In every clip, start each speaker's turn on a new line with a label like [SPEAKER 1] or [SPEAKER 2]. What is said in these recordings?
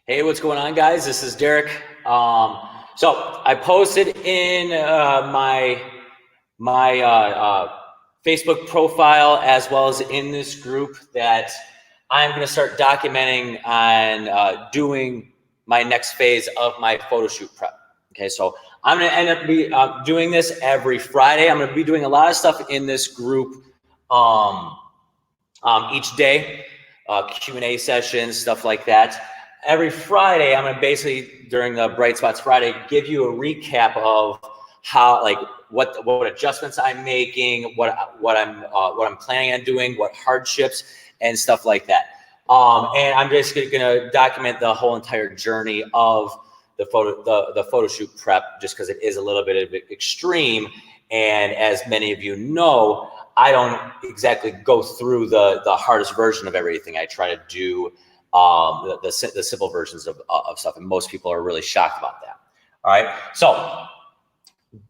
[SPEAKER 1] Hey, what's going on, guys? This is Derek. So I posted in my Facebook profile as well as in this group that I'm going to start documenting on doing my next phase of my photo shoot prep. Okay, so I'm going to end up doing this every Friday. I'm going to be doing a lot of stuff in this group each day, Q&A sessions, stuff like that. Every Friday, I'm going to basically, during the Bright Spots Friday, give you a recap of how, like, what adjustments I'm making, what I'm planning on doing, what hardships and stuff like that. And I'm just going to document the whole entire journey of the photo shoot prep, just because it is a little bit of extreme. And as many of you know, I don't exactly go through the hardest version of everything. I try to do the simple versions of stuff, and most people are really shocked about that. All right, so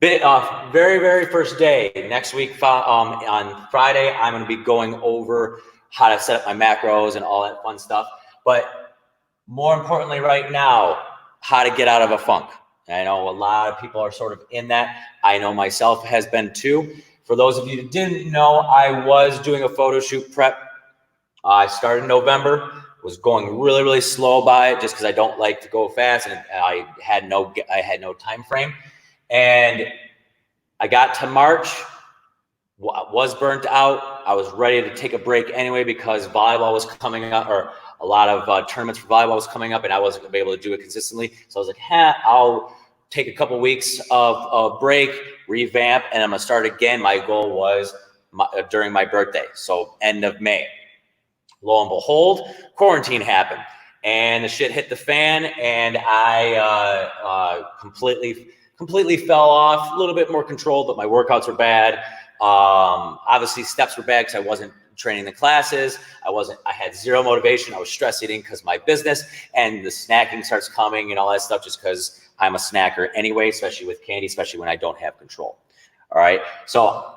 [SPEAKER 1] very first day next week on Friday, I'm going to be going over how to set up my macros and all that fun stuff. But more importantly, right now, how to get out of a funk. I know a lot of people are sort of in that. I know myself has been too. For those of you who didn't know, I was doing a photo shoot prep. I started in November. Was going really slow by it just because I don't like to go fast, and I had no time frame. And I got to March, was burnt out. I was ready to take a break anyway because volleyball was coming up, or a lot of tournaments for volleyball was coming up, and I wasn't going to be able to do it consistently. So I was like, I'll take a couple weeks of break, revamp, and I'm going to start again. My goal was during my birthday, so end of May. Lo and behold, quarantine happened, and the shit hit the fan, and I completely fell off. A little bit more control, but my workouts were bad. Obviously, steps were bad because I wasn't training the classes. I had zero motivation. I was stress eating because my business, and the snacking starts coming and all that stuff just because I'm a snacker anyway, especially with candy, especially when I don't have control. All right, so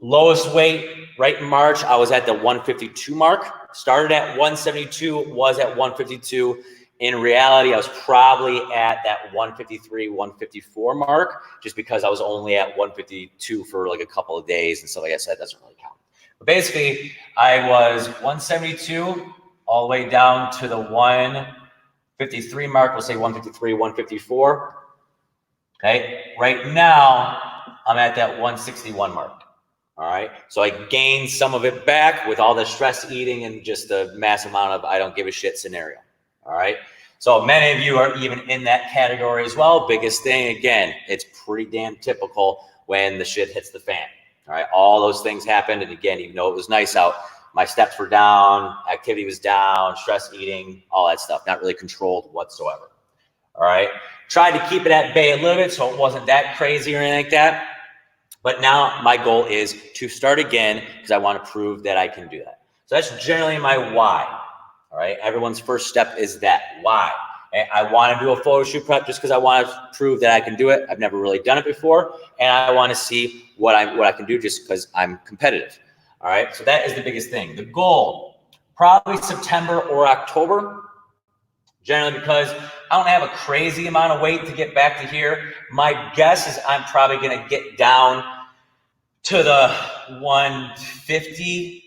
[SPEAKER 1] lowest weight right in March, I was at the 152 mark. Started at 172, was at 152. In reality, I was probably at that 153, 154 mark, just because I was only at 152 for like a couple of days. And so, like I said, that doesn't really count. But basically, I was 172 all the way down to the 153 mark. We'll say 153, 154. Okay. Right now, I'm at that 161 mark. All right. So I gained some of it back with all the stress eating and just the massive amount of I don't give a shit scenario. All right. So many of you are even in that category as well. Biggest thing, again, it's pretty damn typical when the shit hits the fan. All right. All those things happened. And again, even though it was nice out, my steps were down, activity was down, stress eating, all that stuff, not really controlled whatsoever. All right. Tried to keep it at bay a little bit so it wasn't that crazy or anything like that. But now my goal is to start again because I want to prove that I can do that. So that's generally my why. All right. Everyone's first step is that why. I want to do a photo shoot prep just because I want to prove that I can do it. I've never really done it before, and I want to see what I can do just because I'm competitive. All right. So that is the biggest thing. The goal, probably September or October. Generally because I don't have a crazy amount of weight to get back to here. My guess is I'm probably going to get down to the 150,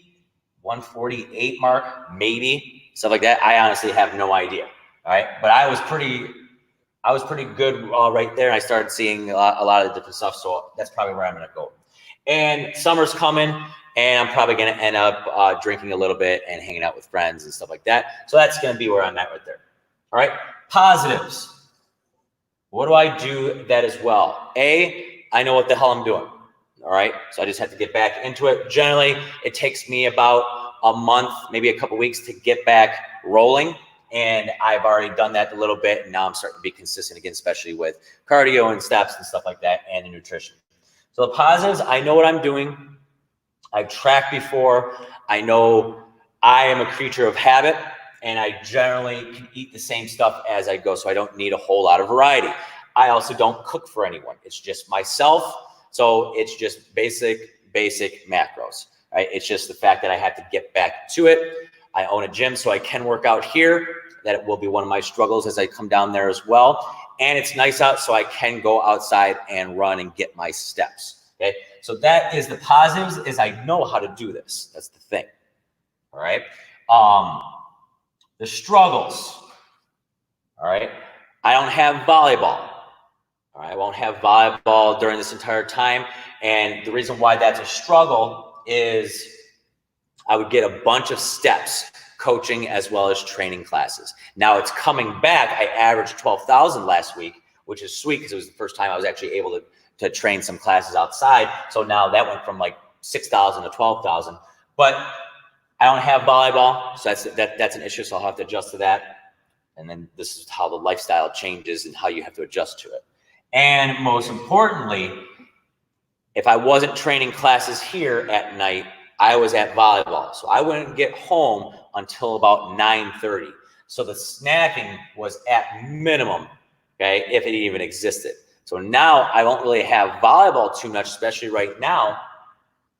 [SPEAKER 1] 148 mark, maybe, stuff like that. I honestly have no idea. All right. But I was pretty good right there. And I started seeing a lot of different stuff. So that's probably where I'm going to go. And summer's coming, and I'm probably going to end up drinking a little bit and hanging out with friends and stuff like that. So that's going to be where I'm at right there. All right. Positives. What do I do that as well? I know what the hell I'm doing. All right. So I just have to get back into it. Generally, it takes me about a month, maybe a couple weeks to get back rolling. And I've already done that a little bit. And now I'm starting to be consistent again, especially with cardio and steps and stuff like that, and the nutrition. So the positives, I know what I'm doing. I've tracked before. I know I am a creature of habit, and I generally can eat the same stuff as I go. So I don't need a whole lot of variety. I also don't cook for anyone. It's just myself. So it's just basic macros, right? It's just the fact that I have to get back to it. I own a gym, so I can work out here. That will be one of my struggles as I come down there as well. And it's nice out, so I can go outside and run and get my steps. Okay, so that is the positives, is I know how to do this. That's the thing. All right. The struggles. All right. I don't have volleyball. All right. I won't have volleyball during this entire time. And the reason why that's a struggle is I would get a bunch of steps coaching as well as training classes. Now it's coming back. I averaged 12,000 last week, which is sweet because it was the first time I was actually able to train some classes outside. So now that went from like 6,000 to 12,000. But I don't have volleyball, so that's an issue. So I'll have to adjust to that. And then this is how the lifestyle changes and how you have to adjust to it. And most importantly, if I wasn't training classes here at night, I was at volleyball. So I wouldn't get home until about 9:30. So the snacking was at minimum, okay, if it even existed. So now I don't really have volleyball too much, especially right now.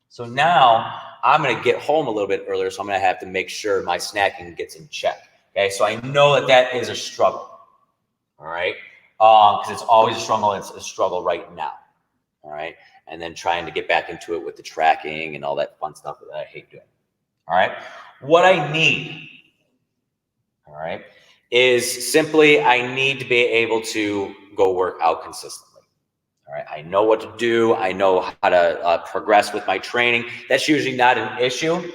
[SPEAKER 1] So now I'm going to get home a little bit earlier. So I'm going to have to make sure my snacking gets in check. Okay. So I know that is a struggle. All right. Because it's always a struggle. It's a struggle right now. All right. And then trying to get back into it with the tracking and all that fun stuff that I hate doing. All right. What I need, all right, is simply I need to be able to go work out consistently. All right. I know what to do. I know how to progress with my training. That's usually not an issue,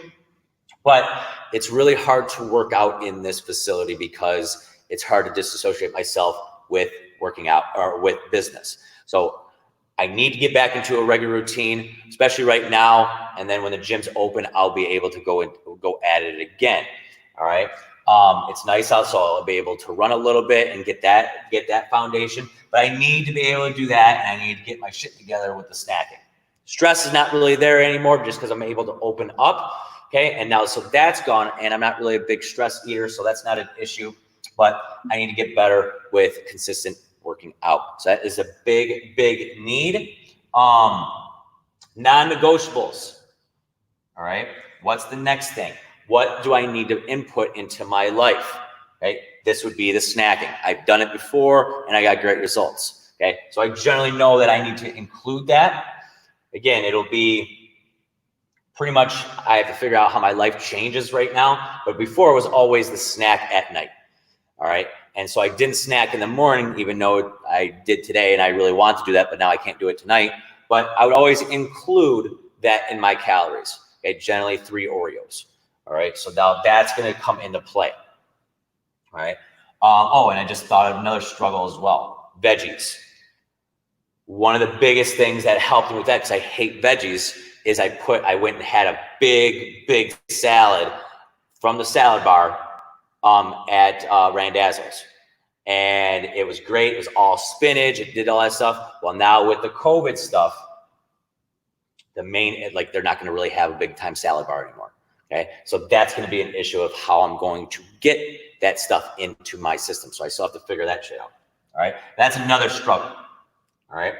[SPEAKER 1] but it's really hard to work out in this facility because it's hard to disassociate myself with working out or with business. So I need to get back into a regular routine, especially right now. And then when the gym's open, I'll be able to go at it again. All right. It's nice out, so I'll be able to run a little bit and get that foundation. But I need to be able to do that, and I need to get my shit together with the snacking. Stress is not really there anymore just because I'm able to open up. Okay. And now, so that's gone, and I'm not really a big stress eater, so that's not an issue. But I need to get better with consistent working out. So that is a big, big need. Non-negotiables. All right. What's the next thing? What do I need to input into my life? Okay. This would be the snacking. I've done it before and I got great results. Okay. So I generally know that I need to include that. Again, it'll be pretty much, I have to figure out how my life changes right now. But before it was always the snack at night. All right. And so I didn't snack in the morning, even though I did today and I really want to do that, but now I can't do it tonight. But I would always include that in my calories. Okay. Generally 3 Oreos. All right. So now that's going to come into play. All right. Oh, and I just thought of another struggle as well. Veggies. One of the biggest things that helped me with that, because I hate veggies, is I went and had a big salad from the salad bar at Randazzo's. And it was great. It was all spinach. It did all that stuff. Well, now with the COVID stuff, they're not going to really have a big time salad bar anymore. Okay. So that's going to be an issue of how I'm going to get that stuff into my system. So I still have to figure that shit out. All right. That's another struggle. All right.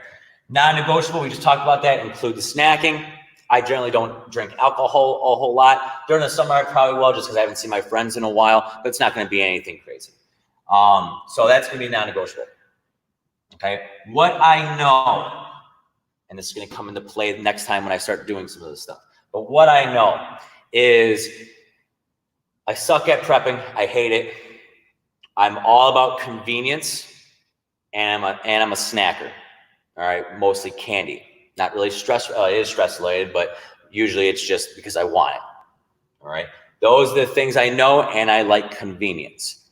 [SPEAKER 1] Non-negotiable. We just talked about that. Include the snacking. I generally don't drink alcohol a whole lot. During the summer, I probably will, just because I haven't seen my friends in a while, but it's not going to be anything crazy. So that's going to be non-negotiable. Okay. What I know, and this is going to come into play next time when I start doing some of this stuff, but what I know is I suck at prepping. I hate it. I'm all about convenience, and I'm a snacker. All right. Mostly candy. Not really stress. It is stress related, but usually it's just because I want it. All right. Those are the things I know, and I like convenience.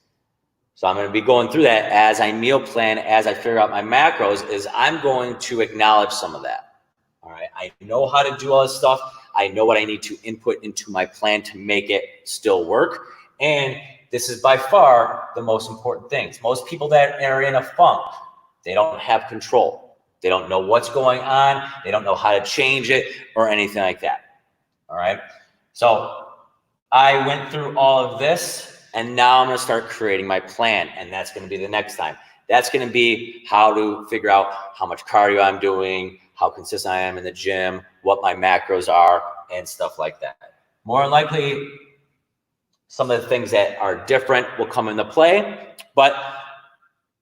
[SPEAKER 1] So I'm going to be going through that as I meal plan, as I figure out my macros, is I'm going to acknowledge some of that. All right. I know how to do all this stuff. I know what I need to input into my plan to make it still work. And this is by far the most important things. Most people that are in a funk, they don't have control. They don't know what's going on. They don't know how to change it or anything like that. All right. So I went through all of this, and now I'm going to start creating my plan. And that's going to be the next time. That's going to be how to figure out how much cardio I'm doing, how consistent I am in the gym, what my macros are, and stuff like that. More than likely, Some of the things that are different will come into play, but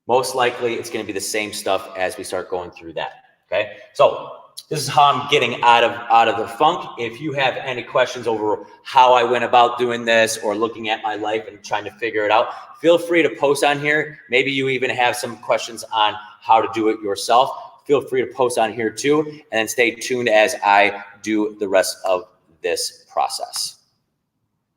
[SPEAKER 1] most likely it's going to be the same stuff as we start going through that. Okay. So this is how I'm getting out of the funk. If you have any questions over how I went about doing this or looking at my life and trying to figure it out, feel free to post on here. Maybe you even have some questions on how to do it yourself. Feel free to post on here too, and then stay tuned as I do the rest of this process.